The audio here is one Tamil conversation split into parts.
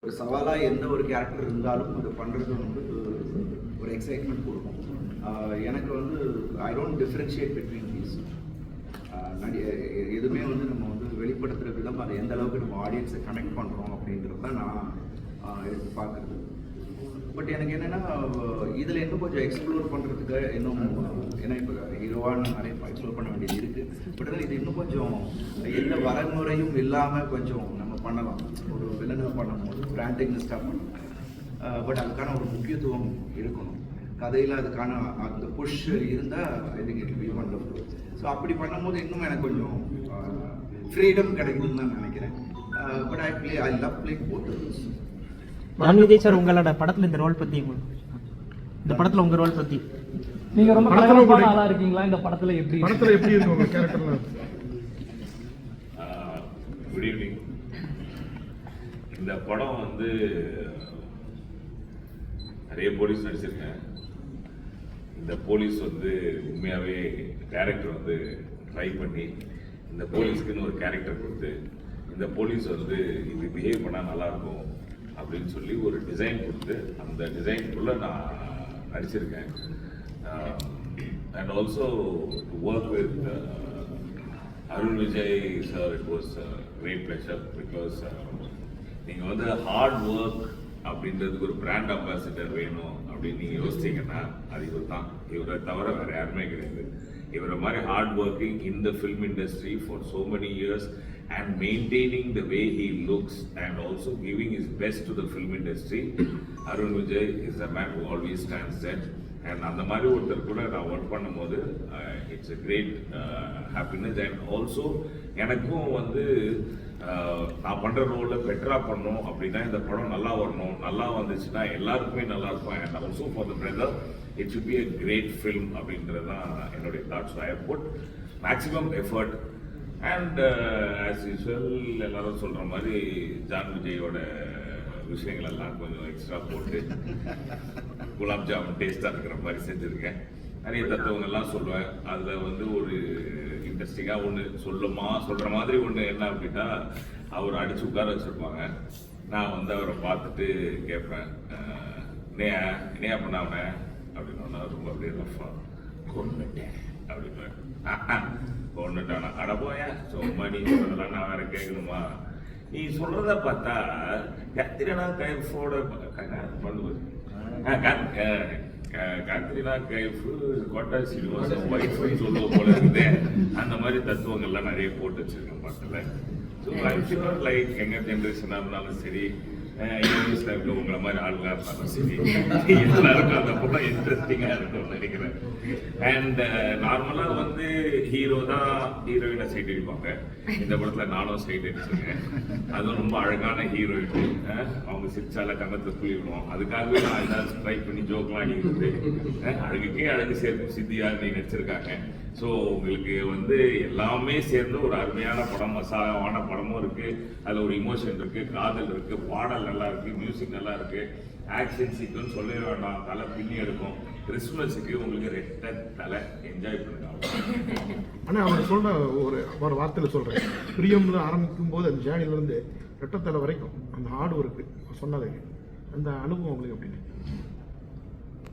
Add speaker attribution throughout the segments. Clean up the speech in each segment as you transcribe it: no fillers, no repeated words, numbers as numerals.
Speaker 1: ஒரு சவாலாக எந்த ஒரு கேரக்டர் இருந்தாலும் அது பண்ணுறது வந்து ஒரு எக்ஸைட்மெண்ட் கொடுக்கும். எனக்கு வந்து I don't differentiate between these. எதுவுமே வந்து நம்ம வந்து வெளிப்படுத்துகிற விதம் அதை எந்த அளவுக்கு நம்ம ஆடியன்ஸை கனெக்ட் பண்ணுறோம் அப்படின்றது தான் நான் எடுத்து பார்க்குறது. பட் எனக்கு என்னென்னா இதில் இன்னும் கொஞ்சம் எக்ஸ்ப்ளோர் பண்ணுறதுக்கு இன்னும் ஏன்னா இப்போ ஹீரோவாக நிறைய எக்ஸ்ப்ளோர் பண்ண வேண்டியது இருக்குது. பட் ஆனால் இது இன்னும் கொஞ்சம் எந்த வரமுறையும் இல்லாமல் கொஞ்சம் நம்ம பண்ணலாம். ஒரு வில்லனை பண்ணும்போது பிராண்டிங்லிஸ்டாக பண்ணணும். பட் அதுக்கான ஒரு முக்கியத்துவம் இருக்கணும். கதையில் அதுக்கான அந்த புஷ் இருந்தால் I think it be wonderful. So அப்படி பண்ணும்போது இன்னும் எனக்கு கொஞ்சம் ஃப்ரீடம் கிடைக்குதுன்னு தான் நினைக்கிறேன். But I love play both.
Speaker 2: John Vijay sir, உங்களோட படத்துல இந்த ரோல் பத்தி, இந்த படத்துல உங்க ரோல் பத்தி
Speaker 3: நீங்க ரொம்ப கலகலப்பான ஆளா இருக்கீங்களா? இந்த படத்துல எப்படி
Speaker 4: இருக்கு உங்க கேரக்டர்ல?
Speaker 5: Good evening. இந்த படம் வந்து நிறைய போலீஸ் நடிச்சிருக்கேன். இந்த போலீஸ் வந்து உண்மையாவே கேரக்டர் வந்து ட்ரை பண்ணி இந்த போலீஸ்க்குன்னு ஒரு கேரக்டர் கொடுத்து இந்த போலீஸ் வந்து இப்படி பிஹேவ் பண்ணால் நல்லாயிருக்கும் அப்படின்னு சொல்லி ஒரு டிசைன் கொடுத்து அந்த டிசைனுக்குள்ளே நான் நடிச்சிருக்கேன். And also to work with Arun Vijay sir, it was great pleasure. Because நீங்கள் வந்து ஹார்ட் ஒர்க் அப்படின்றதுக்கு ஒரு பிராண்ட் அம்பாசிடர் வேணும் அப்படின்னு நீங்கள் யோசிச்சிங்கன்னா அது இவர் தான். இவரை தவிர வேறு யாருமே கிடையாது. இவரை மாதிரி hard working in the film industry for so many years and maintaining the way he looks and also giving his best to the film industry, Arun Vijay is a man who always stands there. And அந்த மாதிரி ஒருத்தர் கூட நான் ஒர்க் பண்ணும்போது it's a great happiness. and also எனக்கும் வந்து நான் பண்ணுற ரோலில் பெட்டராக பண்ணணும் அப்படின்னா இந்த படம் நல்லா வரணும். நல்லா வந்துச்சுன்னா எல்லாருக்குமே நல்லா இருக்கும். And also for the brother it should be a great film அப்படின்றது தான் என்னுடைய thoughts. I have put maximum effort. And as usual எல்லாரும் சொல்கிற மாதிரி ஜான் விஜயோட விஷயங்கள் எல்லாம் கொஞ்சம் எக்ஸ்ட்ரா போட்டு குலாப் ஜாமுன் டேஸ்ட்டாக இருக்கிற மாதிரி செஞ்சுருக்கேன். நிறைய தத்துவங்கள்லாம் சொல்லுவேன். அதில் வந்து ஒரு இன்ட்ரெஸ்டிங்காக ஒன்று சொல்கிற மாதிரி ஒன்று என்ன அப்படின்னா, அவர் அடித்து உட்கார வச்சுருப்பாங்க. நான் வந்து அவரை பார்த்துட்டு கேட்பேன், இணையா பண்ணாவனே அப்படின்னு. ரொம்ப அப்படியே ரஃபா கொண்டுட்டேன் அப்படின்னு. கொண்டுட்டானா அட போயேன் சும்மா நீ சொல்றதெல்லாம் நான் வேற கேட்கணுமா? நீ சொல்றத பார்த்தா கத்திரினா கைஃபோட பண்ணு கத்ரினா கைஃப் கொட்டா சீனிவாசன் ஒய்ஃப்னு சொல்லுவோம் போல இருக்குது. அந்த மாதிரி தத்துவங்கள்லாம் நிறைய போட்டு வச்சிருக்கேன் படத்தில். ஸோ ஐம் ஷுவர் லைக் எங்கள் ஜென்ரேஷனாக இருந்தாலும் சரி, இங்கிலீஷில் இருக்க உங்களை மாதிரி ஆளுங்களாக இருந்தாலும் சரி, எல்லாருக்கும் அந்த படம் இன்ட்ரெஸ்டிங்காக இருக்கும்னு நினைக்கிறேன். அண்ட் நார்மலாக வந்து ஹீரோ தான் ஹீரோயினை சைட் அடிப்பாங்க. இந்த படத்தில் நானும் சைட் அடிச்சிருக்கேன். அதுவும் ரொம்ப அழகான ஹீரோயின். அவங்க சிரிச்சால கண்ணத்தை புள்ளி விடுவோம். அதுக்காகவே நான் ஏதாவது ட்ரை பண்ணி ஜோக்லாம் அடிக்கிறது. அழகுக்கே அழகு சேர்த்து சித்தியா நீ நடிச்சிருக்காங்க. ஸோ உங்களுக்கு வந்து எல்லாமே சேர்ந்து ஒரு அருமையான படம், மசாலாவான படமும் இருக்குது. அதில் ஒரு இமோஷன் இருக்குது, காதல் இருக்குது, பாடல் நல்லா இருக்குது, மியூசிக் நல்லா இருக்குது, ஆக்ஷன் சீக்வன்ஸ் சொல்லவே வேண்டாம், தலை பின்னி எடுக்கும். கிறிஸ்துமஸுக்கு உங்களுக்கு ரெட்ட தலை என்ஜாய் பண்ணுங்க.
Speaker 4: ஆனால் அவர் சொல்கிற ஒரு வார்த்தையில் சொல்கிறேன், பிரியம்ல ஆரம்பிக்கும் போது அந்த ஜேர்னிலேருந்து ரெட்டத்தலை வரைக்கும் அந்த ஹார்ட் ஒர்க்கு சொன்னது, அந்த அனுபவம் உங்களுக்கு அப்படின்னு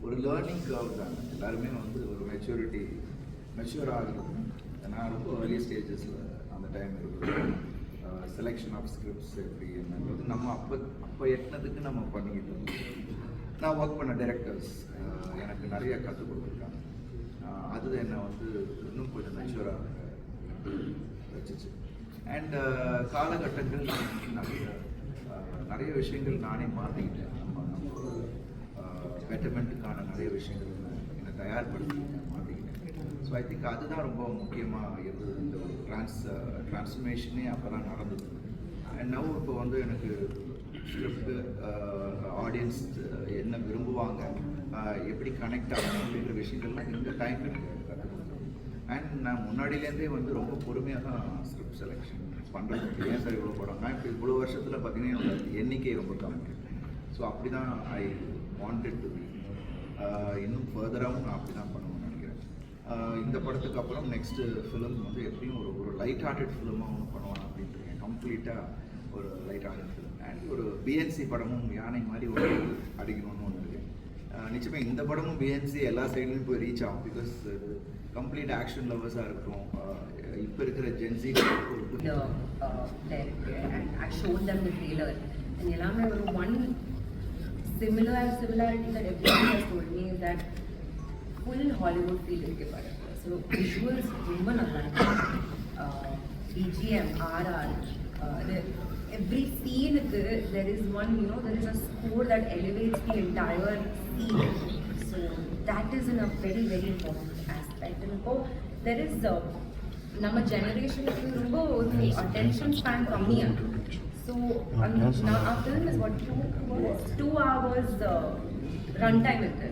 Speaker 1: ஒரு லேர்னிங் கர்வ் தான். எல்லாருமே வந்து ஒரு மெச்சூர் ஆகணும். நான் ரொம்ப ஏர்லி ஸ்டேஜஸில் அந்த டைம் இருக்குது. செலெக்ஷன் ஆஃப் ஸ்கிரிப்ட்ஸ் எப்படி என்னன்றது நம்ம அப்போ எட்டினதுக்கு நம்ம பண்ணிக்கிட்டு இருக்கோம். நான் ஒர்க் பண்ண டைரக்டர்ஸ் எனக்கு நிறைய கற்றுக் கொடுத்துருக்காங்க. அது என்னை வந்து இன்னும் கொஞ்சம் மெச்சூராக வச்சுச்சு. அண்ட் காலகட்டங்கள் நிறைய விஷயங்கள் நானே மாற்றிக்கிட்டேன். நம்ம பெட்டர்மெண்ட்டுக்கான நிறைய விஷயங்கள் என்னை தயார்படுத்திக்கிட்டேன், மாற்றிக்கிட்டேன். ஸோ ஐ திங்க் அதுதான் ரொம்ப முக்கியமாக இருந்தது. இந்த ஒரு டிரான்ஸ்ஃபர்மேஷனே அப்போ தான் நடந்தது. அண்ட் நவ் இப்போ வந்து எனக்கு ஸ்கிரிப்டு, ஆடியன்ஸ் என்ன விரும்புவாங்க, எப்படி கனெக்ட் ஆகணும் அப்படின்ற விஷயங்கள்லாம் இந்த டைமில் எனக்கு கற்றுக் கொடுத்தோம். அண்ட் நான் முன்னாடியிலேருந்தே வந்து ரொம்ப பொறுமையாக தான் ஸ்கிரிப்ட் செலெக்ஷன் பண்ணுறது. ஏன் சார் இவ்வளோ படம்? நான் இப்போ இவ்வளோ வருஷத்தில் பார்த்தீங்கன்னா எண்ணிக்கை ரொம்ப கம்மி. ஸோ அப்படி தான் ஐ வாண்டட் டு பி. இன்னும் ஃபர்தராகவும் நான் அப்படி தான் பண்ணுவேன்னு நினைக்கிறேன். இந்த படத்துக்கு அப்புறம் நெக்ஸ்ட்டு ஃபிலிம் வந்து எப்படியும் ஒரு லைட் ஹார்ட்டட் ஃபிலிமாக ஒன்று பண்ணுவேன் அப்படின்ட்டு. கம்ப்ளீட்டாக ஒரு லைட் ஹார்ட்டட் ஃபிலிம். அண்ட் ஒரு பிஎன்சி படமும் யானை மாதிரி ஒரு அடிக்கணும்னு ஒன்று இருக்குது. நிச்சயமாக இந்த படமும் பிஎன்சி எல்லா சைட்லையும் போய் ரீச் ஆகும். பிகாஸ் கம்ப்ளீட் ஆக்ஷன் லவர்ஸாக இருக்கும். இப்போ இருக்கிற gen Z
Speaker 6: and I showed them the trailer and எல்லாமே ஒரு one similarity that everyone has told me is that full Hollywood feel இருக்கு படம். So visuals ரொம்ப நல்லா இருக்கு. BGM, RR, every scene there is one, there is a score that elevates the entire scene. So that is in a very, very important aspect. And so there is நம்ம ஜெனரேஷனுக்கு ரொம்ப ஒரு அட்டென்ஷன் ஸ்பேன் கம்மியா. So our film is what 2 hours run time இருக்கு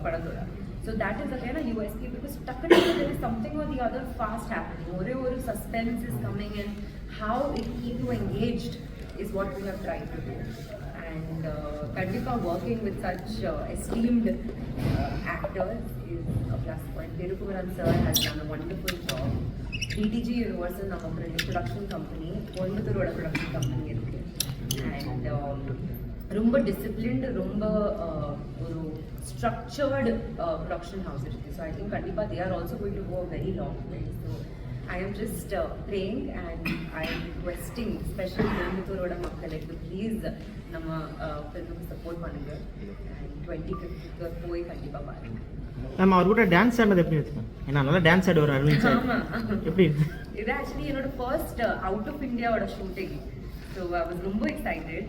Speaker 6: படத்தோட. So that is again a USP because டக்குனு there is something or the other fast happening. ஒரு suspense is coming in. How it keep you engaged is what we have tried to do. And Kandipa working with such esteemed actors is a plus point. Thirukumaran sir has done a wonderful job. DTG Universal நம்ம production company, கோயம்புத்தூரோட production company இருக்கு. And ரொம்ப disciplined, ரொம்ப ஒரு structured production house இருக்கு. So I think Kandipa they are also going to go a very long way. So I am just praying and I am requesting, especially கோயம்புத்தூரோட மக்களுக்கு please நம்ம ஃபிலிமுக்கு சப்போர்ட் பண்ணுங்க. And 25th போய் கண்டிப்பா பாருங்க.
Speaker 2: மேம் அவர் கூட டான்ஸ் ஆடுறது எப்படி இருக்கு மேம்? ஏன்னா நல்லா டான்ஸ் ஆடுவார் அரவிந்த் சார்.
Speaker 6: ஆமா.
Speaker 2: எப்படி இருக்கு?
Speaker 6: இது ஆக்சுவலி என்னோட ஃபர்ஸ்ட் அவுட் ஆஃப் இந்தியாவோட ஷூட்டிங். ஸோ ஐ வாஸ் ரொம்ப எக்ஸைட்டட்.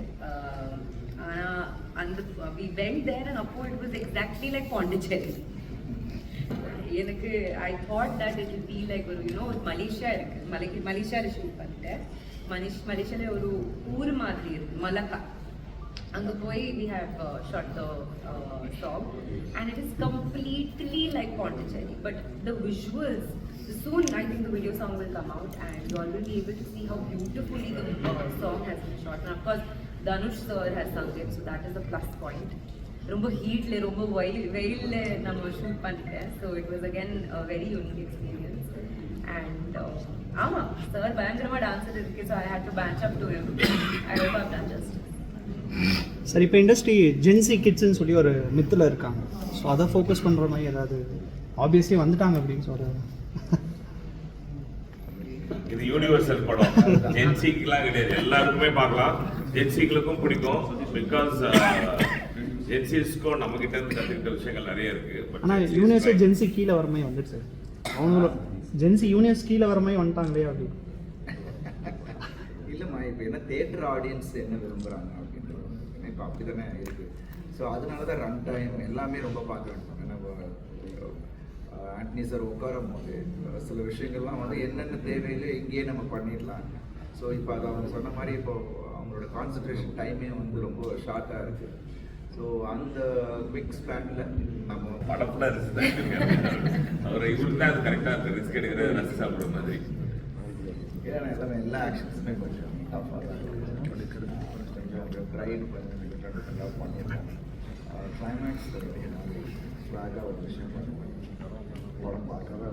Speaker 6: ஆனால் அந்த வி வென்ட் தேர் அண்ட் அப்போ it was exactly like Pondicherry. எனக்கு I thought that it will be like ஒரு ஒரு மலேசியா இருக்கு. மலேசியாவில் ஷூட் பண்ணிட்டேன். மலேசியாவில் ஒரு ஊர் மாதிரி இருக்கு, மலக்கா. அங்கே போய் we have shot the song and it is completely like Pondicherry, but the visuals, soon I think the video song will come out and you all will be able to see how beautifully the song has been shot. And of course Dhanush sir has sung it, so that is a plus point. ரொம்ப ஹீட்ல ரொம்ப வெயில்ல நம்ம ஷூட் பண்ணிட்டேன். So it was again a very unique experience. And ஆமா சார் பயங்கரமா டான்ஸர் இருக்கு. So I had to match up to him. I hope I've done justice.
Speaker 7: Sir இப்போ இண்டஸ்ட்ரி ஜென்சி கிட்ஸ்ன்னு சொல்லி ஒரு மித்தில் இருக்காங்க. ஸோ அதை ஃபோக்கஸ் பண்ணுற மாதிரி ஏதாவது ஆப்வியஸ்லி வந்துட்டாங்க அப்படின்னு சொல்கிறாங்க.
Speaker 5: இது யூனிவர்சல் படம், ஜென்சிக்கெலாம் கிடையாது, எல்லாருக்குமே பார்க்கலாம். ஜென்சிகளுக்கும் பிடிக்கும். பிகாஸ் ஜென்சிஸ்க்கும் நம்ம கிட்ட இருந்து கற்றுக்கிட்ட விஷயங்கள் நிறைய இருக்கு.
Speaker 7: ஆனால் யூனிவர்ஸே ஜென்சி கீழே வர மாதிரி வந்துட்டு சார். அவங்களும் ஜென்சி யூனிவர்ஸ் கீழே வர மாதிரி வந்துட்டாங்களே அப்படி.
Speaker 1: இல்லைம்மா, இப்போ என்ன தேட்டர் ஆடியன்ஸ் என்ன விரும்புகிறாங்க அப்படின்றது இப்போ அப்படி தானே இருக்குது. ஸோ அதனால தான் ரன் டைம் எல்லாமே ரொம்ப பார்க்க வேண்டும். ஏன்னா ஆண்டனி சார் உட்காரும் போது சில விஷயங்கள்லாம் வந்து என்னென்ன தேவையில்லை இங்கேயே நம்ம பண்ணிடலாம். ஸோ இப்போ அதை அவங்க சொன்ன மாதிரி இப்போ அவங்களோட கான்சன்ட்ரேஷன் டைமே வந்து ரொம்ப ஷார்ட்டாக இருக்குது. ஸோ அந்த குவிக் ஸ்பேனில் நம்ம
Speaker 5: படத்தில் ரிஸ்க் அவர் இவருக்கு தான் அது கரெக்டாக இருக்குது. ரிஸ்க் எடுக்கிறது ரசி சாப்பிட்ற மாதிரி.
Speaker 1: ஏன்னா எல்லா ஆக்ஷன்ஸுமே கொஞ்சம் டஃப்பாக தான் இருக்குது. கொஞ்சம் ப்ரைட் கொஞ்சம் பண்ணியிருக்கோம். கிளைமேக்ஸ் ஸ்வாகாக ஒரு விஷயம் பண்ணுவோம். படம் பார்க்காத